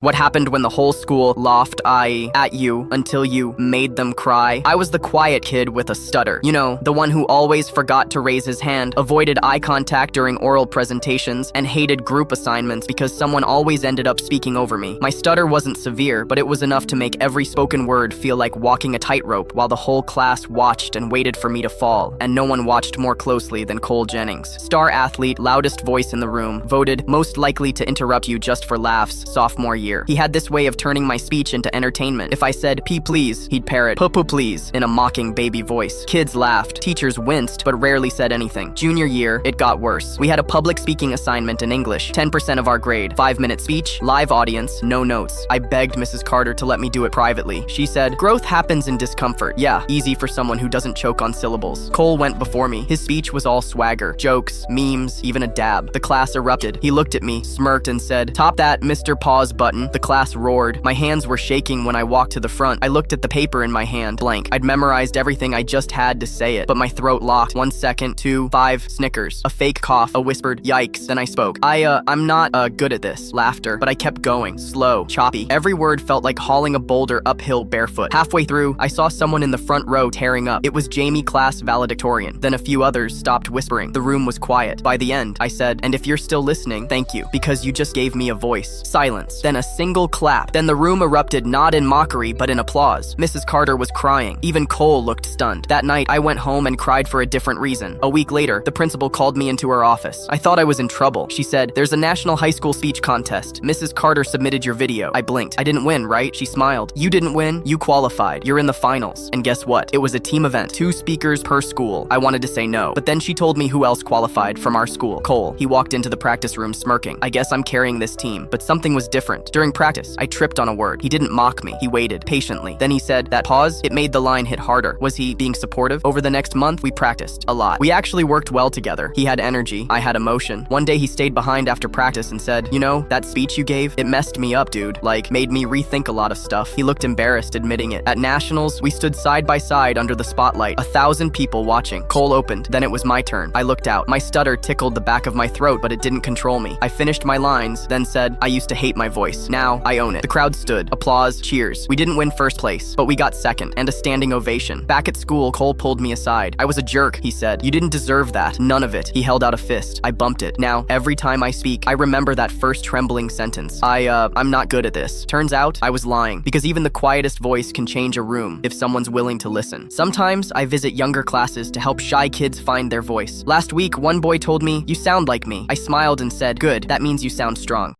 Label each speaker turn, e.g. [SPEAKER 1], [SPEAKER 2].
[SPEAKER 1] What happened when the whole school laughed at you until you made them cry? I was the quiet kid with a stutter. You know, the one who always forgot to raise his hand, avoided eye contact during oral presentations, and hated group assignments because someone always ended up speaking over me. My stutter wasn't severe, but it was enough to make every spoken word feel like walking a tightrope while the whole class watched and waited for me to fall. And no one watched more closely than Cole Jennings. Star athlete, loudest voice in the room, voted most likely to interrupt you just for laughs sophomore year. He had this way of turning my speech into entertainment. If I said, "Puh-puh-please," he'd parrot, "Puh-puh-please," in a mocking baby voice. Kids laughed, teachers winced, but rarely said anything. Junior year, it got worse. We had a public speaking assignment in English, 10% of our grade, 5-minute speech, live audience, no notes. I begged Mrs. Carter to let me do it privately. She said, "Growth happens in discomfort. Yeah, easy for someone who doesn't choke on syllables." Cole went before me. His speech was all swagger, jokes, memes, even a dab. The class erupted. He looked at me, smirked, and said, "Top that, Mr. Pause button." The class roared. My hands were shaking when I walked to the front. I looked at the paper in my hand, blank. I'd memorized everything, I just had to say it, but my throat locked. 1 second, 2, 5, snickers, a fake cough, a whispered, "Yikes," then I spoke. I'm not good at this. Laughter, but I kept going, slow, choppy. Every word felt like hauling a boulder uphill barefoot. Halfway through, I saw someone in the front row tearing up. It was Jamie, class valedictorian. Then a few others stopped whispering. The room was quiet. By the end, I said, "And if you're still listening, thank you, because you just gave me a voice." Silence. Then a single clap. Then the room erupted, not in mockery, but in applause. Mrs. Carter was crying. Even Cole looked stunned. That night, I went home and cried for a different reason. A week later, the principal called me into her office. I thought I was in trouble. She said, "There's a national high school speech contest. Mrs. Carter submitted your video." I blinked. "I didn't win, right?" She smiled. "You didn't win. You qualified. You're in the finals." And guess what? It was a team event. 2 speakers per school. I wanted to say no, but then she told me who else qualified from our school. Cole. He walked into the practice room smirking. I guess I'm carrying this team, but something was different. During practice, I tripped on a word. He didn't mock me. He waited patiently. Then he said, that pause, it made the line hit harder. Was he being supportive? Over the next month, we practiced a lot. We actually worked well together. He had energy. I had emotion. One day he stayed behind after practice and said, "You know, that speech you gave, it messed me up, dude. Like, made me rethink a lot of stuff." He looked embarrassed admitting it. At nationals, we stood side by side under the spotlight. 1,000 people watching. Cole opened. Then it was my turn. I looked out. My stutter tickled the back of my throat, but it didn't control me. I finished my lines, then said, "I used to hate my voice. Now, I own it." The crowd stood. Applause, cheers. We didn't win first place, but we got second, and a standing ovation. Back at school, Cole pulled me aside. "I was a jerk," he said. "You didn't deserve that. None of it." He held out a fist. I bumped it. Now, every time I speak, I remember that first trembling sentence. I'm not good at this. Turns out, I was lying, because even the quietest voice can change a room if someone's willing to listen. Sometimes, I visit younger classes to help shy kids find their voice. Last week, one boy told me, "You sound like me." I smiled and said, "Good, that means you sound strong."